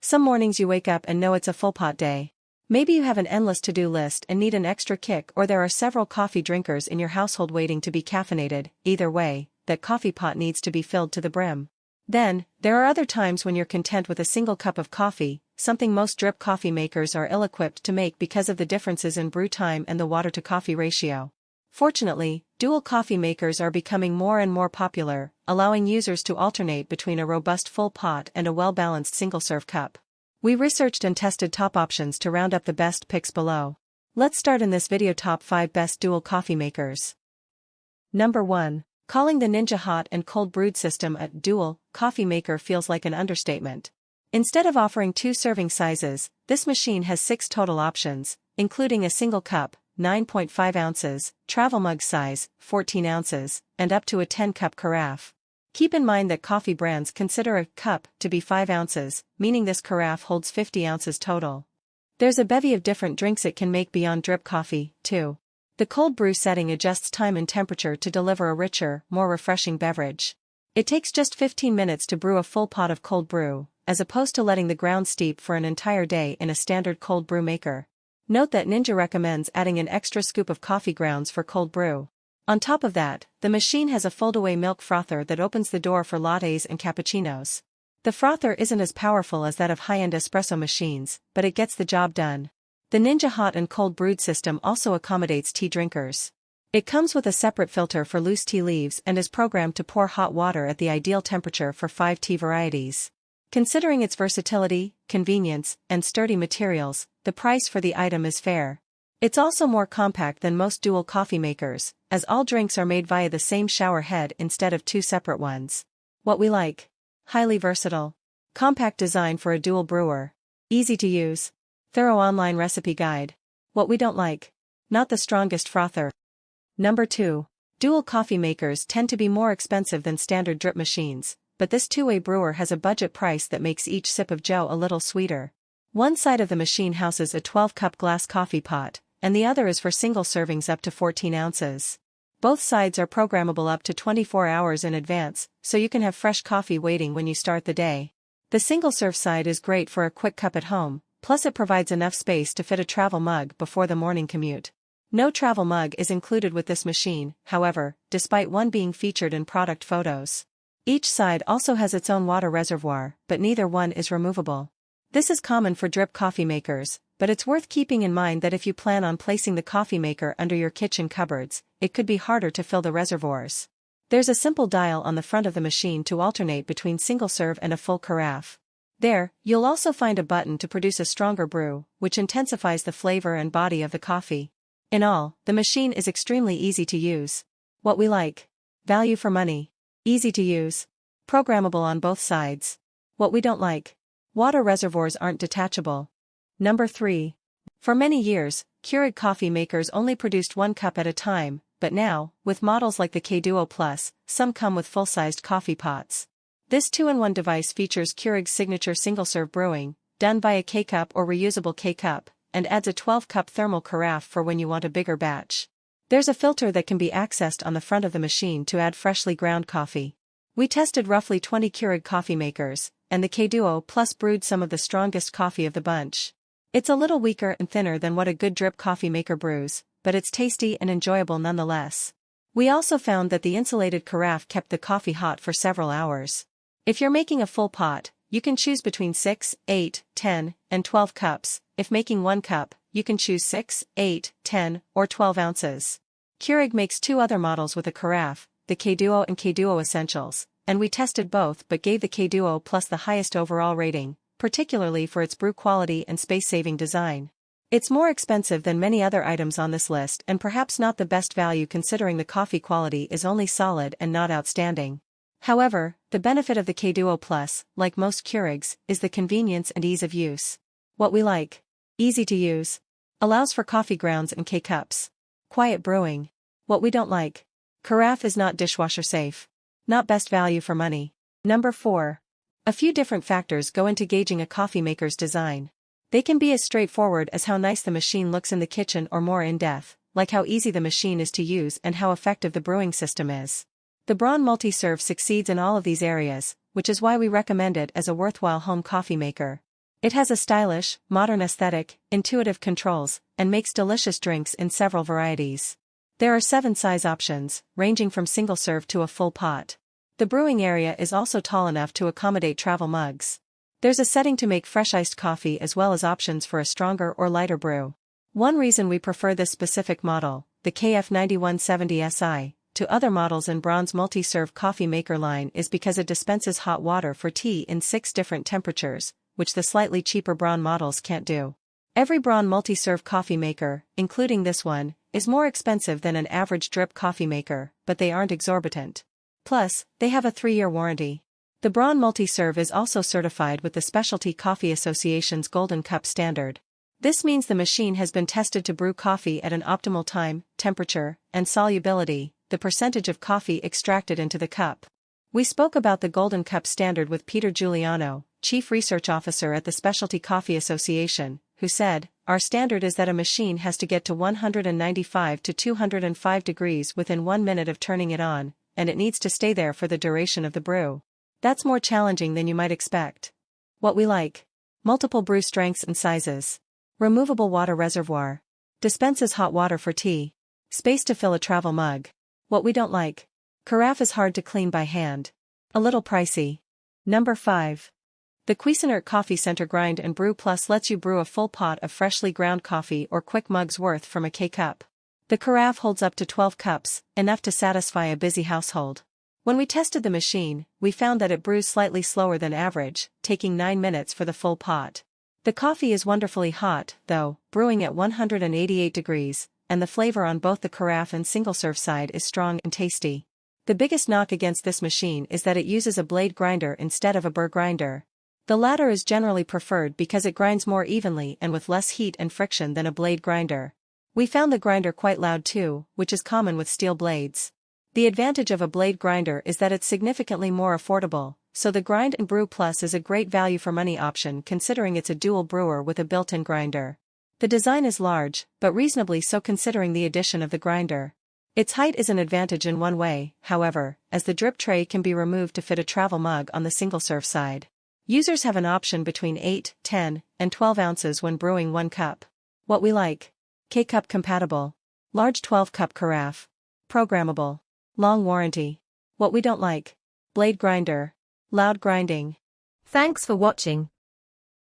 Some mornings you wake up and know it's a full pot day. Maybe you have an endless to-do list and need an extra kick, or there are several coffee drinkers in your household waiting to be caffeinated. Either way, that coffee pot needs to be filled to the brim. Then, there are other times when you're content with a single cup of coffee, something most drip coffee makers are ill-equipped to make because of the differences in brew time and the water-to-coffee ratio. Fortunately, dual coffee makers are becoming more and more popular, allowing users to alternate between a robust full pot and a well-balanced single-serve cup. We researched and tested top options to round up the best picks below. Let's start in this video top 5 best dual coffee makers. Number 1. Calling the Ninja hot and cold brewed system a dual coffee maker feels like an understatement. Instead of offering 2 serving sizes, this machine has 6 total options, including a single cup, 9.5 ounces, travel mug size, 14 ounces, and up to a 10-cup carafe. Keep in mind that coffee brands consider a cup to be 5 ounces, meaning this carafe holds 50 ounces total. There's a bevy of different drinks it can make beyond drip coffee, too. The cold brew setting adjusts time and temperature to deliver a richer, more refreshing beverage. It takes just 15 minutes to brew a full pot of cold brew, as opposed to letting the ground steep for an entire day in a standard cold brew maker. Note that Ninja recommends adding an extra scoop of coffee grounds for cold brew. On top of that, the machine has a fold-away milk frother that opens the door for lattes and cappuccinos. The frother isn't as powerful as that of high-end espresso machines, but it gets the job done. The Ninja hot and cold brewed system also accommodates tea drinkers. It comes with a separate filter for loose tea leaves and is programmed to pour hot water at the ideal temperature for 5 tea varieties. Considering its versatility, convenience, and sturdy materials, the price for the item is fair. It's also more compact than most dual coffee makers, as all drinks are made via the same shower head instead of 2 separate ones. What we like: highly versatile, compact design for a dual brewer, easy to use, thorough online recipe guide. What we don't like: not the strongest frother. Number 2. Dual coffee makers tend to be more expensive than standard drip machines, but this two-way brewer has a budget price that makes each sip of joe a little sweeter. One side of the machine houses a 12-cup glass coffee pot, and the other is for single servings up to 14 ounces. Both sides are programmable up to 24 hours in advance, so you can have fresh coffee waiting when you start the day. The single-serve side is great for a quick cup at home, plus it provides enough space to fit a travel mug before the morning commute. No travel mug is included with this machine, however, despite one being featured in product photos. Each side also has its own water reservoir, but neither one is removable. This is common for drip coffee makers, but it's worth keeping in mind that if you plan on placing the coffee maker under your kitchen cupboards, it could be harder to fill the reservoirs. There's a simple dial on the front of the machine to alternate between single-serve and a full carafe. There, you'll also find a button to produce a stronger brew, which intensifies the flavor and body of the coffee. In all, the machine is extremely easy to use. What we like: value for money, easy to use, programmable on both sides. What we don't like: water reservoirs aren't detachable. Number 3. For many years, Keurig coffee makers only produced 1 cup at a time, but now, with models like the K-Duo Plus, some come with full-sized coffee pots. This 2-in-1 device features Keurig's signature single-serve brewing, done by a K-cup or reusable K-cup, and adds a 12-cup thermal carafe for when you want a bigger batch. There's a filter that can be accessed on the front of the machine to add freshly ground coffee. We tested roughly 20 Keurig coffee makers, and the K-Duo Plus brewed some of the strongest coffee of the bunch. It's a little weaker and thinner than what a good drip coffee maker brews, but it's tasty and enjoyable nonetheless. We also found that the insulated carafe kept the coffee hot for several hours. If you're making a full pot, you can choose between 6, 8, 10, and 12 cups. If making 1 cup, you can choose 6, 8, 10, or 12 ounces. Keurig makes 2 other models with a carafe, the K-Duo and K-Duo Essentials, and we tested both but gave the K-Duo Plus the highest overall rating, particularly for its brew quality and space-saving design. It's more expensive than many other items on this list and perhaps not the best value considering the coffee quality is only solid and not outstanding. However, the benefit of the K-Duo Plus, like most Keurigs, is the convenience and ease of use. What we like: easy to use, allows for coffee grounds and K-cups, quiet brewing. What we don't like: carafe is not dishwasher safe, not best value for money. Number 4. A few different factors go into gauging a coffee maker's design. They can be as straightforward as how nice the machine looks in the kitchen or more in-depth, like how easy the machine is to use and how effective the brewing system is. The Braun MultiServe succeeds in all of these areas, which is why we recommend it as a worthwhile home coffee maker. It has a stylish, modern aesthetic, intuitive controls, and makes delicious drinks in several varieties. There are 7 size options, ranging from single serve to a full pot. The brewing area is also tall enough to accommodate travel mugs. There's a setting to make fresh iced coffee as well as options for a stronger or lighter brew. One reason we prefer this specific model, the KF9170SI, to other models in Braun's MultiServe coffee maker line is because it dispenses hot water for tea in 6 different temperatures, which the slightly cheaper Braun models can't do. Every Braun MultiServe coffee maker, including this one, is more expensive than an average drip coffee maker, but they aren't exorbitant. Plus, they have a 3-year warranty. The Braun MultiServe is also certified with the Specialty Coffee Association's Golden Cup standard. This means the machine has been tested to brew coffee at an optimal time, temperature, and solubility, the percentage of coffee extracted into the cup. We spoke about the Golden Cup standard with Peter Giuliano, Chief Research Officer at the Specialty Coffee Association, who said, "Our standard is that a machine has to get to 195 to 205 degrees within 1 minute of turning it on, and it needs to stay there for the duration of the brew. That's more challenging than you might expect." What we like. Multiple brew strengths and sizes. Removable water reservoir. Dispenses hot water for tea. Space to fill a travel mug. What we don't like. Carafe is hard to clean by hand. A little pricey. Number 5. The Cuisinart Coffee Center Grind and Brew Plus lets you brew a full pot of freshly ground coffee or quick mugs worth from a K-cup. The carafe holds up to 12 cups, enough to satisfy a busy household. When we tested the machine, we found that it brews slightly slower than average, taking 9 minutes for the full pot. The coffee is wonderfully hot, though, brewing at 188 degrees, and the flavor on both the carafe and single-serve side is strong and tasty. The biggest knock against this machine is that it uses a blade grinder instead of a burr grinder. The latter is generally preferred because it grinds more evenly and with less heat and friction than a blade grinder. We found the grinder quite loud too, which is common with steel blades. The advantage of a blade grinder is that it's significantly more affordable, so the Grind and Brew Plus is a great value for money option considering it's a dual brewer with a built-in grinder. The design is large, but reasonably so considering the addition of the grinder. Its height is an advantage in one way, however, as the drip tray can be removed to fit a travel mug on the single-serve side. Users have an option between 8, 10, and 12 ounces when brewing 1 cup. What we like. K-cup compatible. Large 12-cup carafe. Programmable. Long warranty. What we don't like. Blade grinder. Loud grinding. Thanks for watching.